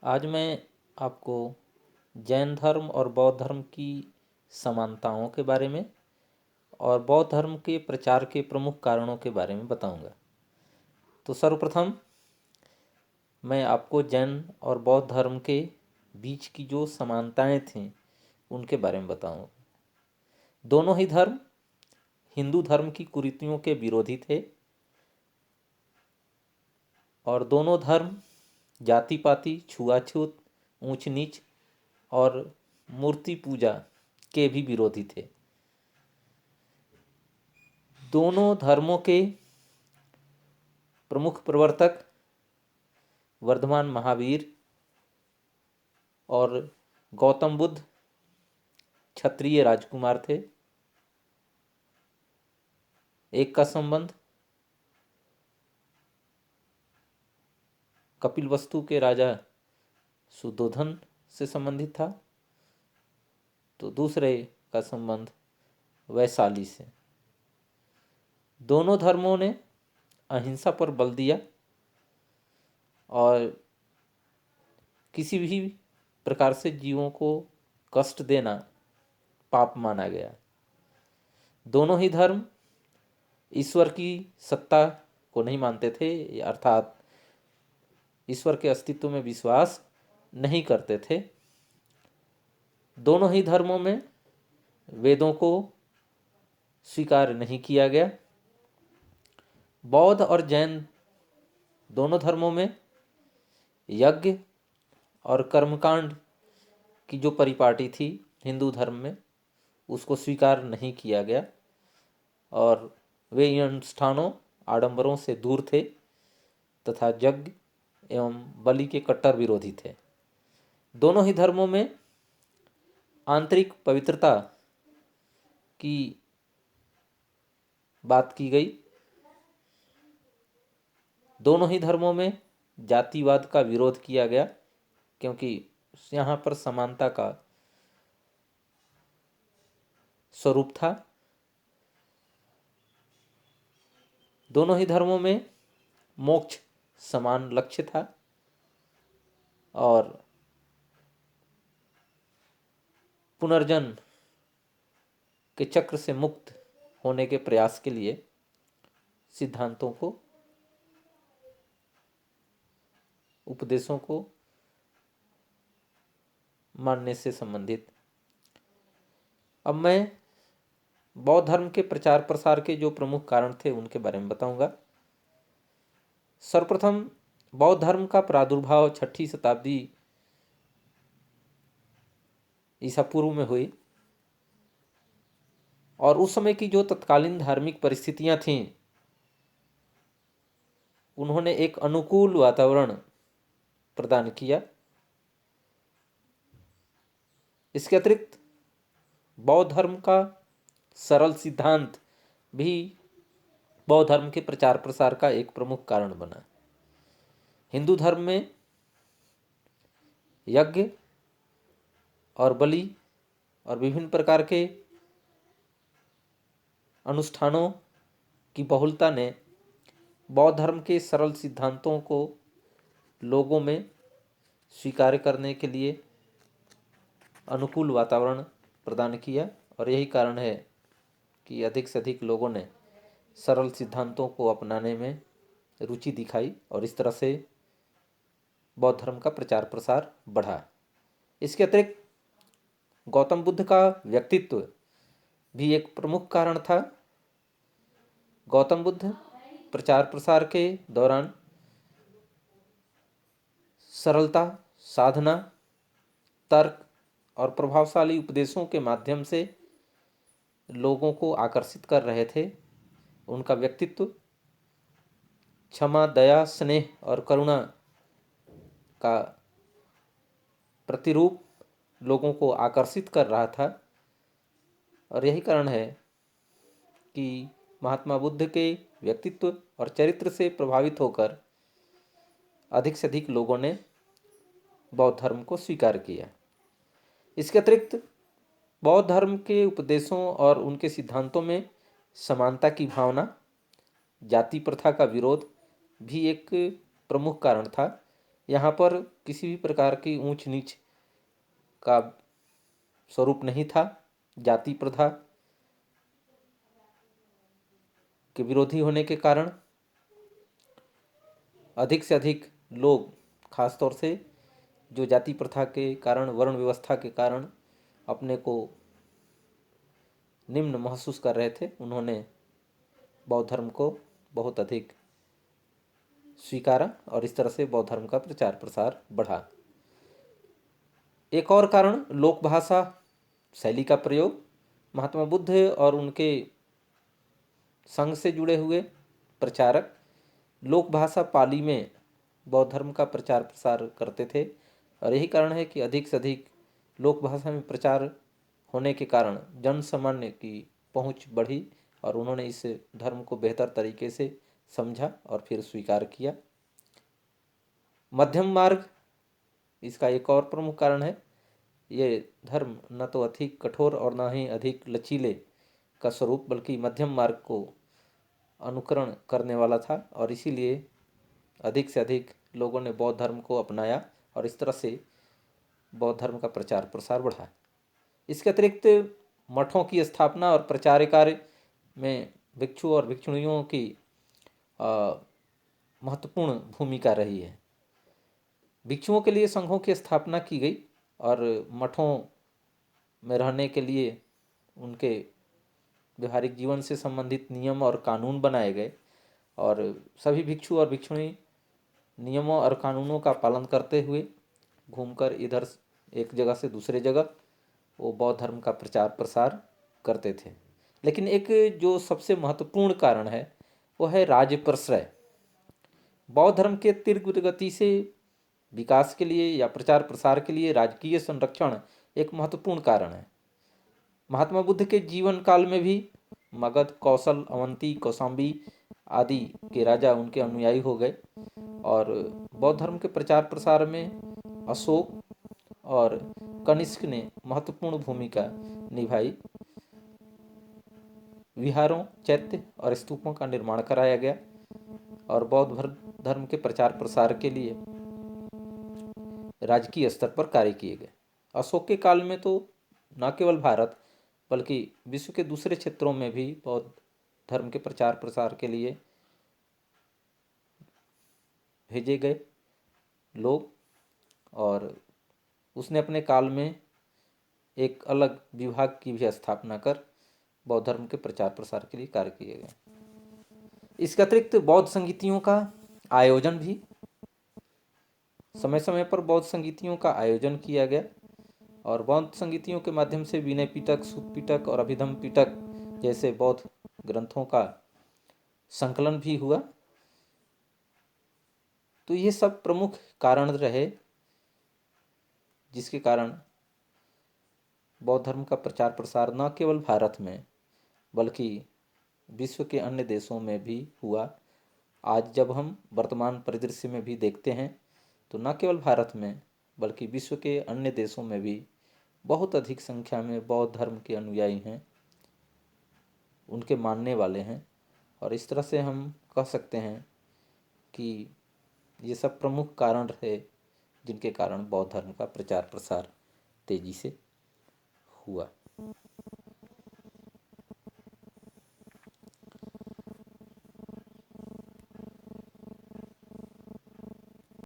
आज मैं आपको जैन धर्म और बौद्ध धर्म की समानताओं के बारे में और बौद्ध धर्म के प्रचार के प्रमुख कारणों के बारे में बताऊंगा। तो सर्वप्रथम मैं आपको जैन और बौद्ध धर्म के बीच की जो समानताएं थीं उनके बारे में बताऊंगा। दोनों ही धर्म हिंदू धर्म की कुरीतियों के विरोधी थे और दोनों धर्म जाति पाति, छुआछूत, ऊंच नीच और मूर्ति पूजा के भी विरोधी थे। दोनों धर्मों के प्रमुख प्रवर्तक वर्धमान महावीर और गौतम बुद्ध क्षत्रिय राजकुमार थे। एक का संबंध कपिलवस्तु के राजा सुद्धोधन से संबंधित था, तो दूसरे का संबंध वैशाली से। दोनों धर्मों ने अहिंसा पर बल दिया और किसी भी प्रकार से जीवों को कष्ट देना पाप माना गया। दोनों ही धर्म ईश्वर की सत्ता को नहीं मानते थे, अर्थात ईश्वर के अस्तित्व में विश्वास नहीं करते थे। दोनों ही धर्मों में वेदों को स्वीकार नहीं किया गया। बौद्ध और जैन दोनों धर्मों में यज्ञ और कर्मकांड की जो परिपाटी थी हिंदू धर्म में, उसको स्वीकार नहीं किया गया और वे इन अनुष्ठानों आडंबरों से दूर थे तथा यज्ञ एवं बलि के कट्टर विरोधी थे। दोनों ही धर्मों में आंतरिक पवित्रता की बात की गई। दोनों ही धर्मों में जातिवाद का विरोध किया गया, क्योंकि यहाँ पर समानता का स्वरूप था। दोनों ही धर्मों में मोक्ष समान लक्ष्य था और पुनर्जन्म के चक्र से मुक्त होने के प्रयास के लिए सिद्धांतों को, उपदेशों को मानने से संबंधित। अब मैं बौद्ध धर्म के प्रचार प्रसार के जो प्रमुख कारण थे उनके बारे में बताऊंगा। सर्वप्रथम बौद्ध धर्म का प्रादुर्भाव 6ठी शताब्दी ईसा पूर्व में हुई और उस समय की जो तत्कालीन धार्मिक परिस्थितियां थीं उन्होंने एक अनुकूल वातावरण प्रदान किया। इसके अतिरिक्त बौद्ध धर्म का सरल सिद्धांत भी बौद्ध धर्म के प्रचार प्रसार का एक प्रमुख कारण बना। हिंदू धर्म में यज्ञ और बलि और विभिन्न प्रकार के अनुष्ठानों की बहुलता ने बौद्ध धर्म के सरल सिद्धांतों को लोगों में स्वीकार करने के लिए अनुकूल वातावरण प्रदान किया और यही कारण है कि अधिक से अधिक लोगों ने सरल सिद्धांतों को अपनाने में रुचि दिखाई और इस तरह से बौद्ध धर्म का प्रचार प्रसार बढ़ा। इसके अतिरिक्त गौतम बुद्ध का व्यक्तित्व भी एक प्रमुख कारण था। गौतम बुद्ध प्रचार प्रसार के दौरान सरलता, साधना, तर्क और प्रभावशाली उपदेशों के माध्यम से लोगों को आकर्षित कर रहे थे। उनका व्यक्तित्व क्षमा, दया, स्नेह और करुणा का प्रतिरूप लोगों को आकर्षित कर रहा था और यही कारण है कि महात्मा बुद्ध के व्यक्तित्व और चरित्र से प्रभावित होकर अधिक से अधिक लोगों ने बौद्ध धर्म को स्वीकार किया। इसके अतिरिक्त बौद्ध धर्म के उपदेशों और उनके सिद्धांतों में समानता की भावना, जाति प्रथा का विरोध भी एक प्रमुख कारण था। यहाँ पर किसी भी प्रकार की ऊंच नीच का स्वरूप नहीं था। जाति प्रथा के विरोधी होने के कारण अधिक से अधिक लोग, खासतौर से जो जाति प्रथा के कारण, वर्ण व्यवस्था के कारण अपने को निम्न महसूस कर रहे थे, उन्होंने बौद्ध धर्म को बहुत अधिक स्वीकारा और इस तरह से बौद्ध धर्म का प्रचार प्रसार बढ़ा। एक और कारण लोक भाषा शैली का प्रयोग। महात्मा बुद्ध और उनके संघ से जुड़े हुए प्रचारक लोक भाषा पाली में बौद्ध धर्म का प्रचार प्रसार करते थे और यही कारण है कि अधिक से अधिक लोक भाषा में प्रचार होने के कारण जन सामान्य की पहुंच बढ़ी और उन्होंने इस धर्म को बेहतर तरीके से समझा और फिर स्वीकार किया। मध्यम मार्ग इसका एक और प्रमुख कारण है। ये धर्म न तो अधिक कठोर और न ही अधिक लचीले का स्वरूप, बल्कि मध्यम मार्ग को अनुकरण करने वाला था और इसीलिए अधिक से अधिक लोगों ने बौद्ध धर्म को अपनाया और इस तरह से बौद्ध धर्म का प्रचार प्रसार बढ़ा। इसके अतिरिक्त मठों की स्थापना और प्रचार कार्य में भिक्षु और भिक्षुणियों की महत्वपूर्ण भूमिका रही है। भिक्षुओं के लिए संघों की स्थापना की गई और मठों में रहने के लिए उनके व्यवहारिक जीवन से संबंधित नियम और कानून बनाए गए और सभी भिक्षु और भिक्षुणी नियमों और कानूनों का पालन करते हुए घूमकर इधर एक जगह से दूसरे जगह वो बौद्ध धर्म का प्रचार प्रसार करते थे। लेकिन एक जो सबसे महत्वपूर्ण कारण है वो है राज्य प्रश्रय। बौद्ध धर्म के तीव्र गति से विकास के लिए या प्रचार प्रसार के लिए राजकीय संरक्षण एक महत्वपूर्ण कारण है। महात्मा बुद्ध के जीवन काल में भी मगध, कौशल, अवंती, कौशाम्बी आदि के राजा उनके अनुयायी हो गए और बौद्ध धर्म के प्रचार प्रसार में अशोक और कनिष्क ने महत्वपूर्ण भूमिका निभाई। विहारों, चैत्य और स्तूपों का निर्माण कराया गया और बौद्ध धर्म के प्रचार प्रसार के लिए राजकीय स्तर पर कार्य किए गए। अशोक के काल में तो न केवल भारत बल्कि विश्व के दूसरे क्षेत्रों में भी बौद्ध धर्म के प्रचार प्रसार के लिए भेजे गए लोग और उसने अपने काल में एक अलग विभाग की भी स्थापना कर बौद्ध धर्म के प्रचार प्रसार के लिए कार्य किए गए। इसके अतिरिक्त बौद्ध संगीतियों का आयोजन भी समय समय पर बौद्ध संगीतियों का आयोजन किया गया और बौद्ध संगीतियों के माध्यम से विनय पिटक, सूत पिटक और अभिधम पिटक जैसे बौद्ध ग्रंथों का संकलन भी हुआ। तो ये सब प्रमुख कारण रहे जिसके कारण बौद्ध धर्म का प्रचार प्रसार न केवल भारत में बल्कि विश्व के अन्य देशों में भी हुआ। आज जब हम वर्तमान परिदृश्य में भी देखते हैं तो न केवल भारत में बल्कि विश्व के अन्य देशों में भी बहुत अधिक संख्या में बौद्ध धर्म के अनुयायी हैं, उनके मानने वाले हैं और इस तरह से हम कह सकते हैं कि ये सब प्रमुख कारण रहे जिनके कारण बौद्ध धर्म का प्रचार प्रसार तेजी से हुआ।